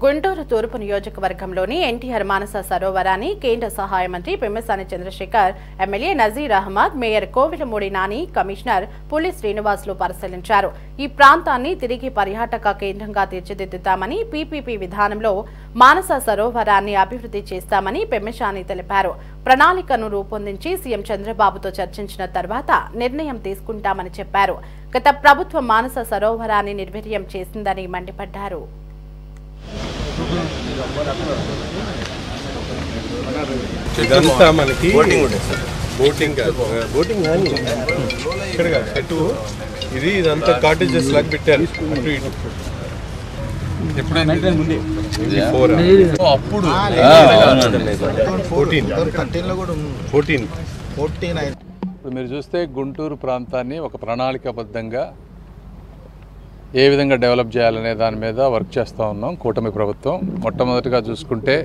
గుంటూరు తూర్పు నియోజకవర్గంలోని ఎన్టీఆర్ మానస సరోవరాన్ని కేంద్ర సహాయ మంత్రి Pemmasani Chandrasekhar, MLA Nazeer Ahmed, mayor Kovilamudi Nani, commissioner Puli Srinivasulu పరిశీలించారు. ఈ ప్రాంతాన్ని తిరిగి పర్యాటక కేంద్రంగా తీర్చిదిద్దుతామని, పీపీపీ విధానంలో మానస సరోవరాన్ని అభివృద్ధి చేస్తామని పెమ్మసాని తెలిపారు. ప్రణాళికను రూపొందించి సీఎం చంద్రబాబుతో చర్చించిన తర్వాత నిర్ణయం తీసుకుంటామని చెప్పారు. గత ప్రభుత్వం మానస సరోవరాన్ని నిర్వీర్యం చేసిందని మండిపడ్డారు. ఇదంతా మనకి బోటింగ్ కానీ ఇక్కడ చెట్టు ఇదంతా కాటేజెస్ లాగా పెట్టారు. అప్పుడు 14 మీరు చూస్తే గుంటూరు ప్రాంతాన్ని ఒక ప్రణాళికాబద్ధంగా ఏ విధంగా డెవలప్ చేయాలనే దాని మీద వర్క్ చేస్తూ ఉన్నాం కూటమి ప్రభుత్వం. మొట్టమొదటిగా చూసుకుంటే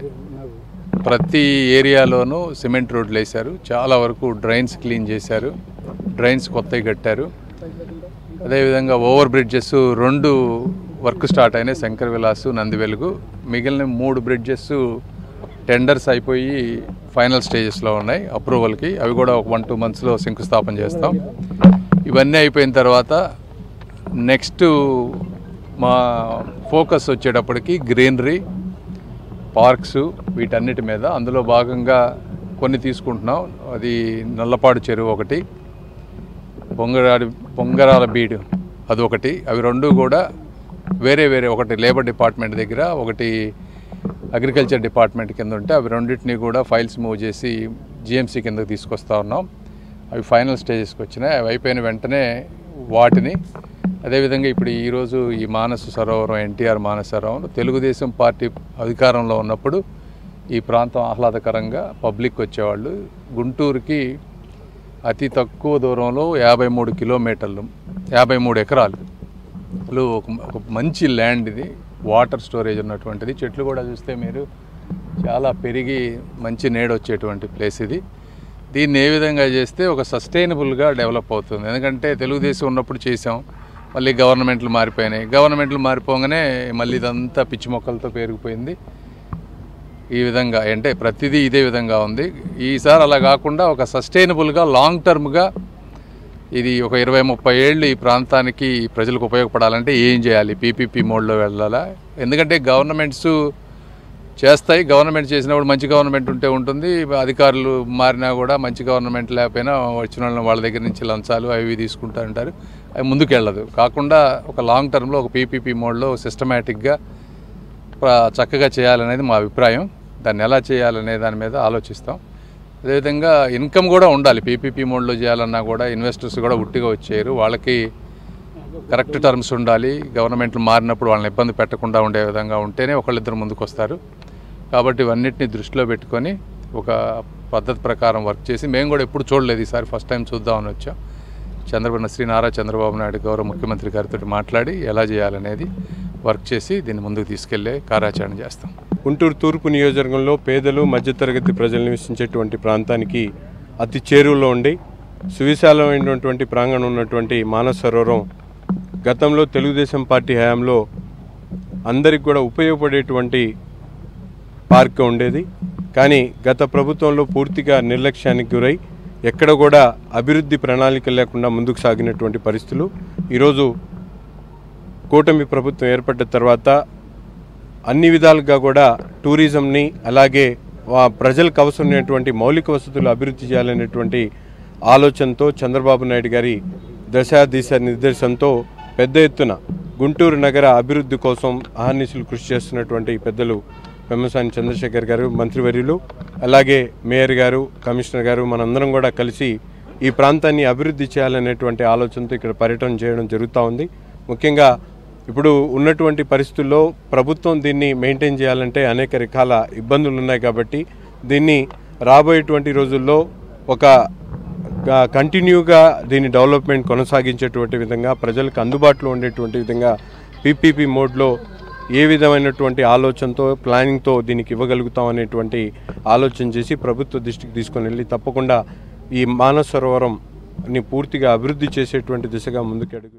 ప్రతి ఏరియాలోనూ సిమెంట్ రోడ్లు వేశారు, చాలా వరకు డ్రైన్స్ క్లీన్ చేశారు, డ్రైన్స్ కొత్తవి కట్టారు. అదేవిధంగా ఓవర్ బ్రిడ్జెస్ 2 వర్క్ స్టార్ట్ అయినాయి, శంకర్ విలాసు, నందివెలుగు. మిగిలిన 3 బ్రిడ్జెస్ టెండర్స్ అయిపోయి ఫైనల్ స్టేజెస్లో ఉన్నాయి అప్రూవల్కి. అవి కూడా ఒక 1-2 మంత్స్లో శంకుస్థాపన చేస్తాం. ఇవన్నీ అయిపోయిన తర్వాత నెక్స్ట్ మా ఫోకస్ వచ్చేటప్పటికి గ్రీనరీ, పార్క్స్, వీటన్నిటి మీద. అందులో భాగంగా కొన్ని తీసుకుంటున్నాం. అది నల్లపాడు చెరువు ఒకటి, పొంగరాల బీడు అదొకటి. అవి 2 కూడా వేరే ఒకటి లేబర్ డిపార్ట్మెంట్ దగ్గర, ఒకటి అగ్రికల్చర్ డిపార్ట్మెంట్ కింద ఉంటే అవి రెండింటినీ కూడా ఫైల్స్ మూవ్ చేసి జిఎంసీ కిందకి తీసుకొస్తా ఉన్నాం. అవి ఫైనల్ స్టేజెస్కి వచ్చినాయి. అవి అయిపోయిన వెంటనే వాటిని అదేవిధంగా ఇప్పుడు ఈరోజు ఈ మానస సరోవరం, ఎన్టీఆర్ మానస సరోవరం తెలుగుదేశం పార్టీ అధికారంలో ఉన్నప్పుడు ఈ ప్రాంతం ఆహ్లాదకరంగా పబ్లిక్ వచ్చేవాళ్ళు. గుంటూరుకి అతి తక్కువ దూరంలో 53 కిలోమీటర్లు, 53 ఎకరాలు ఒక మంచి ల్యాండ్. ఇది వాటర్ స్టోరేజ్ ఉన్నటువంటిది. చెట్లు కూడా చూస్తే మీరు చాలా పెరిగి మంచి నీడ వచ్చేటువంటి ప్లేస్ ఇది. దీన్ని ఏ విధంగా చేస్తే ఒక సస్టైనబుల్గా డెవలప్ అవుతుంది. ఎందుకంటే తెలుగుదేశం ఉన్నప్పుడు చేసాం, మళ్ళీ గవర్నమెంట్లు మారిపోయినాయి. గవర్నమెంట్లు మారిపోగానే మళ్ళీ ఇదంతా పిచ్చి మొక్కలతో పెరిగిపోయింది. ఈ విధంగా అంటే ప్రతిదీ ఇదే విధంగా ఉంది. ఈసారి అలా కాకుండా ఒక సస్టైనబుల్గా లాంగ్ టర్మ్గా ఇది ఒక 20-30 ఏళ్ళు ఈ ప్రాంతానికి ప్రజలకు ఉపయోగపడాలంటే ఏం చేయాలి? పీపీపీ మోడ్లో వెళ్ళాలా? ఎందుకంటే గవర్నమెంట్స్ చేస్తాయి. గవర్నమెంట్ చేసినప్పుడు మంచి గవర్నమెంట్ ఉంటే ఉంటుంది, అధికారులు మారినా కూడా మంచి గవర్నమెంట్ లేకపోయినా వచ్చిన వాళ్ళ దగ్గర నుంచి లంచాలు అవి తీసుకుంటూ ఉంటారు. అవి ముందుకెళ్ళదు. కాకుండా ఒక లాంగ్ టర్మ్లో ఒక పీపీపీ మోడ్లో సిస్టమేటిక్గా చక్కగా చేయాలనేది మా అభిప్రాయం. దాన్ని ఎలా చేయాలనే దాని మీద ఆలోచిస్తాం. అదేవిధంగా ఇన్కమ్ కూడా ఉండాలి. పీపీపీ మోడ్లో చేయాలన్నా కూడా ఇన్వెస్టర్స్ కూడా ఉట్టిగా వచ్చేయరు. వాళ్ళకి కరెక్ట్ టర్మ్స్ ఉండాలి. గవర్నమెంట్లు మారినప్పుడు వాళ్ళని ఇబ్బంది పెట్టకుండా ఉండే విధంగా ఉంటేనే ఒకళ్ళిద్దరు ముందుకు వస్తారు. కాబట్టి ఇవన్నిటిని దృష్టిలో పెట్టుకొని ఒక పద్ధతి ప్రకారం వర్క్ చేసి, మేము కూడా ఎప్పుడు చూడలేదు, ఈసారి ఫస్ట్ టైం చూద్దామని వచ్చాం. శ్రీ నారా చంద్రబాబు నాయుడు గౌరవ ముఖ్యమంత్రి గారితో మాట్లాడి ఎలా చేయాలనేది వర్క్ చేసి దీన్ని ముందుకు తీసుకెళ్లే కార్యాచరణ చేస్తాం. గుంటూరు తూర్పు నియోజకవర్గంలో పేదలు, మధ్యతరగతి ప్రజలు నివసించేటువంటి ప్రాంతానికి అతి చేరువలో ఉండి సువిశాలమైనటువంటి ప్రాంగణం ఉన్నటువంటి మానస సరోవరం గతంలో తెలుగుదేశం పార్టీ హయాంలో అందరికి కూడా ఉపయోగపడేటువంటి పార్క్ ఉండేది. కానీ గత ప్రభుత్వంలో పూర్తిగా నిర్లక్ష్యానికి గురై ఎక్కడ కూడా అభివృద్ధి ప్రణాళిక లేకుండా ముందుకు సాగినటువంటి పరిస్థితులు. ఈరోజు కూటమి ప్రభుత్వం ఏర్పడ్డ తర్వాత అన్ని విధాలుగా కూడా టూరిజంని, అలాగే ప్రజలకు అవసరమైనటువంటి మౌలిక వసతులు అభివృద్ధి చేయాలనేటువంటి ఆలోచనతో చంద్రబాబు నాయుడు గారి దిశ నిర్దేశంతో పెద్ద ఎత్తున గుంటూరు నగర అభివృద్ధి కోసం అహర్నిశలు కృషి చేస్తున్నటువంటి పెద్దలు పెమ్మసాని చంద్రశేఖర్ గారు, మంత్రివర్యులు, అలాగే మేయర్ గారు, కమిషనర్ గారు, మనందరం కూడా కలిసి ఈ ప్రాంతాన్ని అభివృద్ధి చేయాలనేటువంటి ఆలోచనతో ఇక్కడ పర్యటన చేయడం జరుగుతూ ఉంది. ముఖ్యంగా ఇప్పుడు ఉన్నటువంటి పరిస్థితుల్లో ప్రభుత్వం దీన్ని మెయింటైన్ చేయాలంటే అనేక రకాల ఇబ్బందులు ఉన్నాయి. కాబట్టి దీన్ని రాబోయేటువంటి రోజుల్లో ఒక కంటిన్యూగా దీని డెవలప్మెంట్ కొనసాగించేటువంటి విధంగా, ప్రజలకు అందుబాటులో ఉండేటువంటి విధంగా పీపీపీ మోడ్లో ఏ విధమైనటువంటి ఆలోచనతో, ప్లానింగ్తో దీనికి ఇవ్వగలుగుతాం అనేటువంటి ఆలోచన చేసి ప్రభుత్వ దృష్టికి తీసుకొని వెళ్ళి తప్పకుండా ఈ మానస సరోవరంని పూర్తిగా అభివృద్ధి చేసేటువంటి దిశగా ముందుకు అడుగు